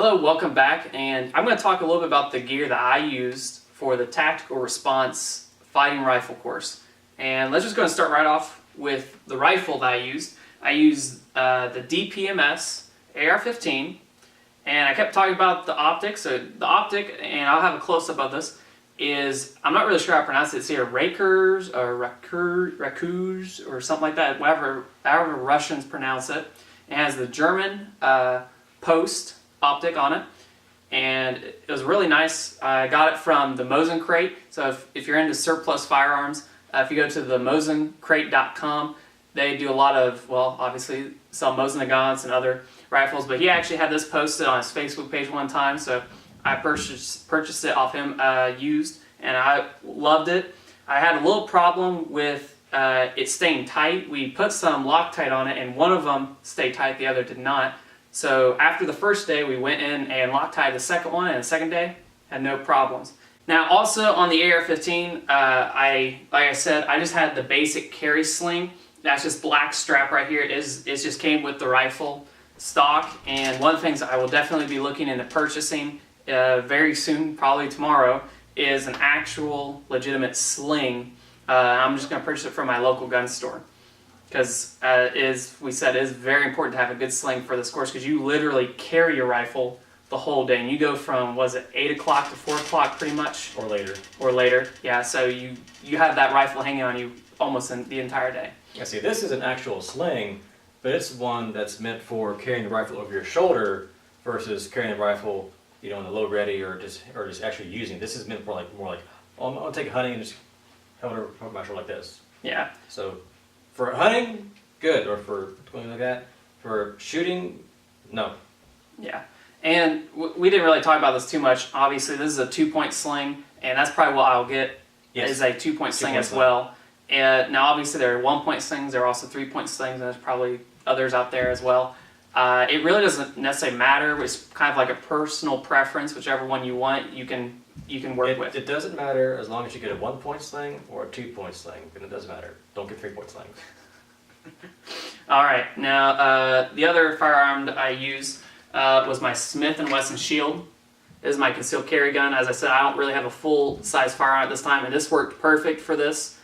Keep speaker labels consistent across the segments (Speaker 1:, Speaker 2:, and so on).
Speaker 1: Hello, welcome back, and I'm going to talk a little bit about the gear that I used for the Tactical Response Fighting Rifle course. And let's just go and start right off with the rifle that I used. I used the DPMS AR-15, and I kept talking about the Optic. So the Optic, and I'll have a close-up of this, is, I'm not really sure how to pronounce it. It's either Rakers or Rakurs or something like that, however Russians pronounce it. It has the German post optic on it, and it was really nice. I got it from the Mosin Crate. So if you're into surplus firearms, if you go to the mosincrate.com, they do a lot of, well, obviously sell Mosin Nagants and other rifles, but he actually had this posted on his Facebook page one time, so I purchased it off him used, and I loved it. I had a little problem with it staying tight. We put some Loctite on it, and one of them stayed tight, the other did not. So after the first day, we went in and Loctited the second one, and the second day had no problems. Now, also on the AR-15, like I said, I just had the basic carry sling. That's just black strap right here. It just came with the rifle stock, and one of the things I will definitely be looking into purchasing very soon, probably tomorrow, is an actual legitimate sling. I'm just going to purchase it from my local gun store. Because, we said, it is very important to have a good sling for this course, because you literally carry your rifle the whole day, and you go from, was it 8 o'clock to 4 o'clock pretty much?
Speaker 2: Or later.
Speaker 1: Or later, yeah, so you have that rifle hanging on you almost the entire day.
Speaker 2: Yeah, see, this is an actual sling, but it's one that's meant for carrying the rifle over your shoulder versus carrying the rifle, you know, in the load ready or just actually using it. This is meant for more like, oh, I'm going to take it hunting and just hold it over my shoulder like this.
Speaker 1: Yeah.
Speaker 2: So, for hunting, good, or for going like that. For shooting, no.
Speaker 1: Yeah, and we didn't really talk about this too much. Obviously, this is a 2-point sling, and that's probably what I'll get, is a 2-point sling as well. And now, obviously, there are 1-point slings. There are also 3-point slings, and there's probably others out there as well. It really doesn't necessarily matter. It's kind of like a personal preference. Whichever one you want, you can work with.
Speaker 2: It doesn't matter as long as you get a 1-point sling or a 2-point sling. And it doesn't matter. Don't get 3-point slings.
Speaker 1: All right. Now, the other firearm that I used was my Smith & Wesson Shield. This is my concealed carry gun. As I said, I don't really have a full-size firearm at this time, and this worked perfect for this.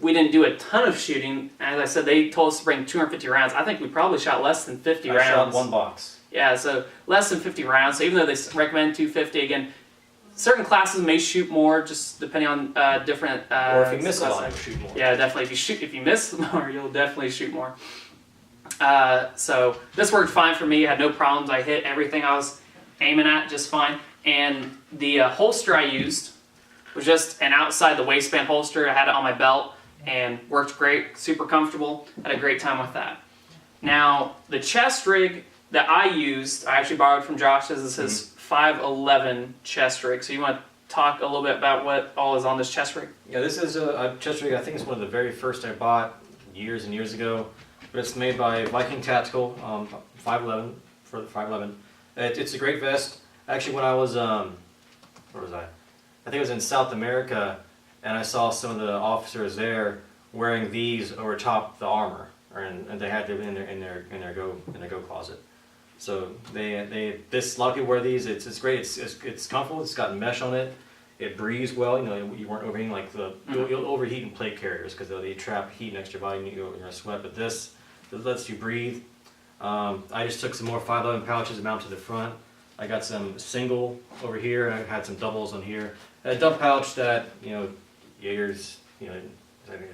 Speaker 1: We didn't do a ton of shooting. As I said, they told us to bring 250 rounds. I think we probably shot less than 50 rounds.
Speaker 2: I shot one box.
Speaker 1: Yeah, so less than 50 rounds. So even though they recommend 250, again, certain classes may shoot more, just depending on different.
Speaker 2: Or if you miss a lot, you'll shoot more.
Speaker 1: Yeah, definitely. If you miss more, you'll definitely shoot more. So this worked fine for me. I had no problems. I hit everything I was aiming at just fine. And the holster I used was just an outside the waistband holster. I had it on my belt and worked great, super comfortable. Had a great time with that. Now, the chest rig that I used, I actually borrowed from Josh. This is his 511 chest rig. So you want to talk a little bit about what all is on this chest rig?
Speaker 2: Yeah, this is a chest rig. I think it's one of the very first I bought years and years ago. But it's made by Viking Tactical, 511 for the 511. It's a great vest. Actually, when I was where was I? I think it was in South America, and I saw some of the officers there wearing these over top the armor, and they had them in their go closet. So a lot of people wear these. It's great. It's comfortable. It's got mesh on it. It breathes well. You know, you weren't overheating like you'll overheat in plate carriers because they trap heat next to your body and you're gonna sweat. But this lets you breathe. I just took some more 511 pouches and mounted to the front. I got some single over here, and I had some doubles on here. A dump pouch that, you know, Yeagers, you know,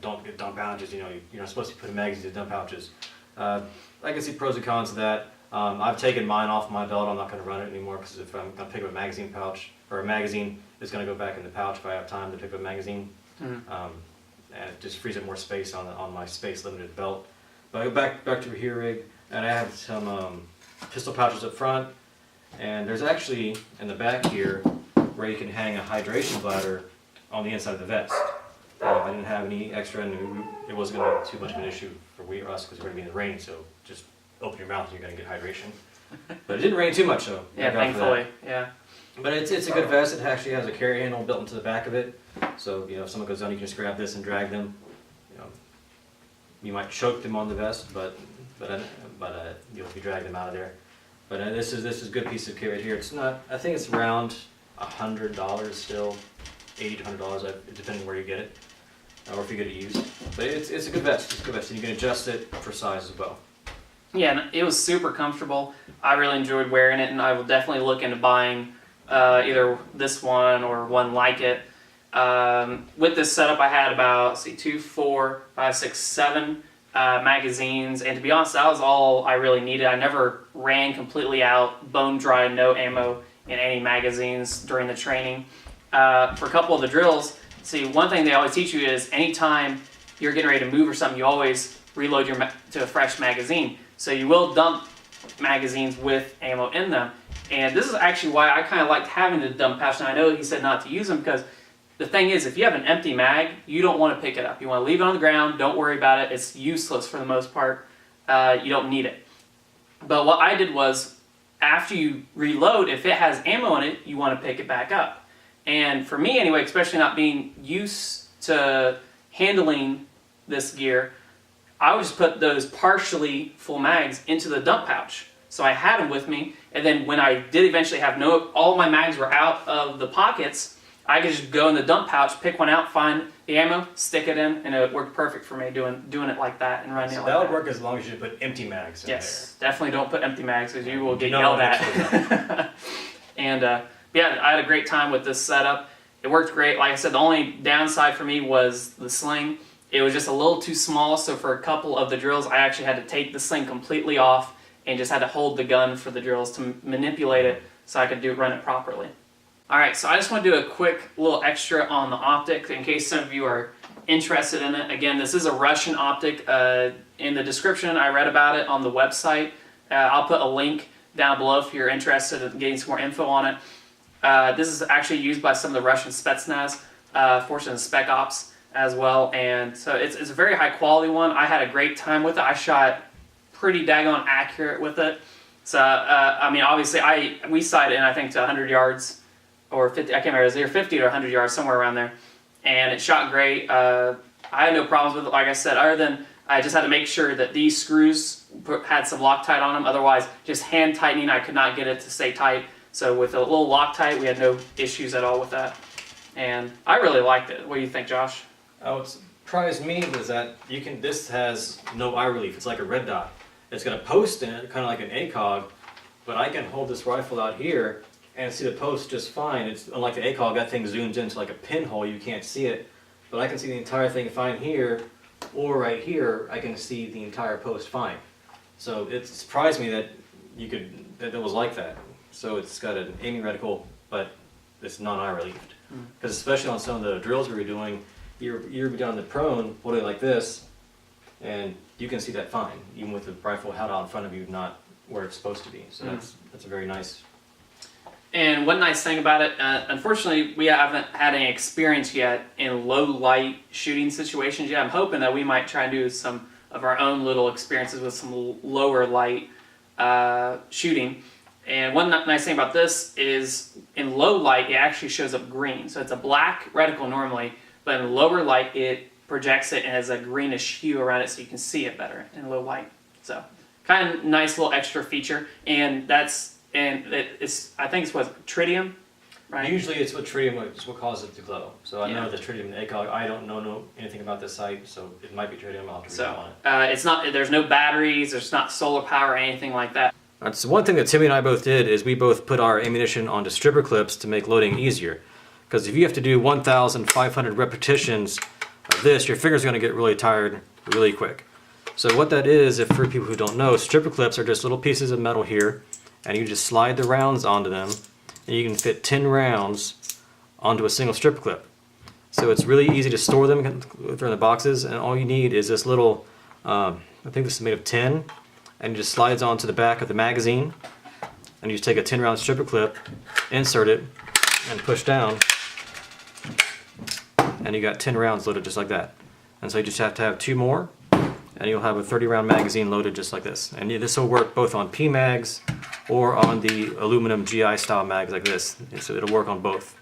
Speaker 2: don't get dump pouches. You know, you're not supposed to put magazines in dump pouches. I can see pros and cons of that. I've taken mine off my belt. I'm not going to run it anymore because if I'm going to pick up a magazine pouch or a magazine, it's going to go back in the pouch if I have time to pick up a magazine. And it just frees up more space on my space limited belt. But I go back to here rig, and I have some pistol pouches up front, and there's actually in the back here where you can hang a hydration bladder on the inside of the vest. I didn't have any extra, and it wasn't going to be too much of an issue for us because we're going to be in the rain, so just open your mouth and you're going to get hydration. But it didn't rain too much, so
Speaker 1: yeah, thankfully, yeah.
Speaker 2: But it's a good vest. It actually has a carry handle built into the back of it, so you know if someone goes down, you can just grab this and drag them. You know, you might choke them on the vest, but you'll drag them out of there. But this is a good piece of kit right here. It's not. I think it's around $100 still, $80 to $100, depending where you get it, or if you get it used. But it's a good vest. It's a good vest, and you can adjust it for size as well.
Speaker 1: Yeah, and it was super comfortable. I really enjoyed wearing it, and I will definitely look into buying either this one or one like it. With this setup, I had about, let's see, 2, 4, 5, 6, 7 magazines, and to be honest, that was all I really needed. I never ran completely out, bone dry, no ammo in any magazines during the training. For a couple of the drills, see, one thing they always teach you is anytime you're getting ready to move or something, you always reload to a fresh magazine. So you will dump magazines with ammo in them. And this is actually why I kind of liked having the dump pouch. And I know he said not to use them because the thing is, if you have an empty mag, you don't want to pick it up. You want to leave it on the ground, don't worry about it. It's useless for the most part. You don't need it. But what I did was, after you reload, if it has ammo in it, you want to pick it back up. And for me anyway, especially not being used to handling this gear, I would just put those partially full mags into the dump pouch. So I had them with me, and then when I did eventually have all my mags were out of the pockets, I could just go in the dump pouch, pick one out, find the ammo, stick it in, and it worked perfect for me doing it like that and running it like that.
Speaker 2: That would work as long as you put empty mags in there.
Speaker 1: Yes, definitely don't put empty mags because you will get yelled at. And yeah, I had a great time with this setup. It worked great. Like I said, the only downside for me was the sling. It was just a little too small, so for a couple of the drills, I actually had to take the sling completely off and just had to hold the gun for the drills to manipulate it so I could run it properly. Alright, so I just want to do a quick little extra on the Optic in case some of you are interested in it. Again, this is a Russian Optic. In the description, I read about it on the website. I'll put a link down below if you're interested in getting some more info on it. This is actually used by some of the Russian Spetsnaz forces and Spec Ops as well, and so it's a very high quality one. I had a great time with it. I shot pretty daggone accurate with it. So I mean, obviously we sighted in I think to 100 yards or 50. I can't remember. It was either 50 or 100 yards, somewhere around there, and it shot great. I had no problems with it, like I said, other than I just had to make sure that these screws had some Loctite on them. Otherwise, just hand tightening, I could not get it to stay tight. So with a little Loctite, we had no issues at all with that, and I really liked it. What do you think, Josh?
Speaker 2: What surprised me was that this has no eye relief. It's like a red dot. It's got a post in it, kind of like an ACOG, but I can hold this rifle out here and see the post just fine. It's unlike the ACOG, that thing zooms into like a pinhole, you can't see it, but I can see the entire thing fine here, or right here, I can see the entire post fine. So it surprised me that that it was like that. So it's got an aiming reticle, but it's non-eye relieved. Because especially on some of the drills we were doing, you're down the prone, holding it like this, and you can see that fine, even with the rifle held out in front of you, not where it's supposed to be. So that's a very nice.
Speaker 1: And one nice thing about it, unfortunately, we haven't had any experience yet in low light shooting situations yet. I'm hoping that we might try and do some of our own little experiences with some lower light shooting. And one nice thing about this is in low light, it actually shows up green. So it's a black reticle normally, but in lower light, it projects it and has a greenish hue around it so you can see it better in low light. So kind of nice little extra feature. And it's I think it's what, tritium, right?
Speaker 2: Usually it's what tritium is what causes it to glow. So I know the tritium and ACOG. I don't know anything about this site, so it might be tritium. I'll have to read up on it.
Speaker 1: It's not. There's no batteries. There's not solar power or anything like that.
Speaker 2: So one thing that Timmy and I both did is we both put our ammunition onto stripper clips to make loading easier. Because if you have to do 1,500 repetitions of this, your fingers are going to get really tired really quick. So what that is, if for people who don't know, stripper clips are just little pieces of metal here, and you just slide the rounds onto them, and you can fit 10 rounds onto a single stripper clip. So it's really easy to store them if they're in the boxes, and all you need is this little, I think this is made of tin, and it just slides onto the back of the magazine, and you just take a 10-round stripper clip, insert it, and push down, and you got 10 rounds loaded just like that. And so you just have to have 2 more, and you'll have a 30-round magazine loaded just like this. And this will work both on PMags or on the aluminum GI style mags like this. So it'll work on both.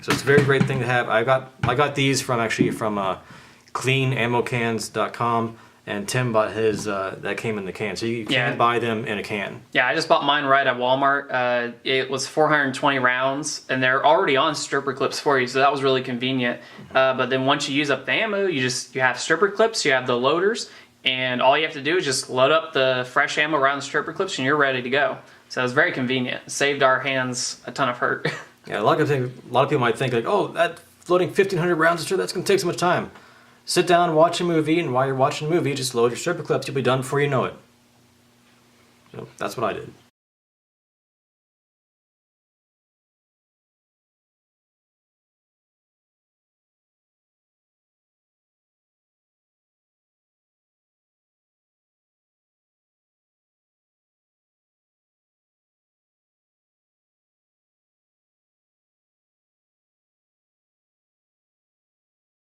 Speaker 2: So it's a very great thing to have. I got these from cleanammocans.com, and Tim bought his that came in the can. So you can buy them in a can.
Speaker 1: Yeah, I just bought mine right at Walmart. It was 420 rounds, and they're already on stripper clips for you, so that was really convenient. But then once you use up the ammo, you have stripper clips, you have the loaders, and all you have to do is just load up the fresh ammo around the stripper clips, and you're ready to go. So it was very convenient. It saved our hands a ton of hurt.
Speaker 2: Yeah, a lot of people might think like, oh, that loading 1,500 rounds of stripper, that's going to take so much time. Sit down, watch a movie, and while you're watching a movie, just load your stripper clips. You'll be done before you know it. So that's what I did.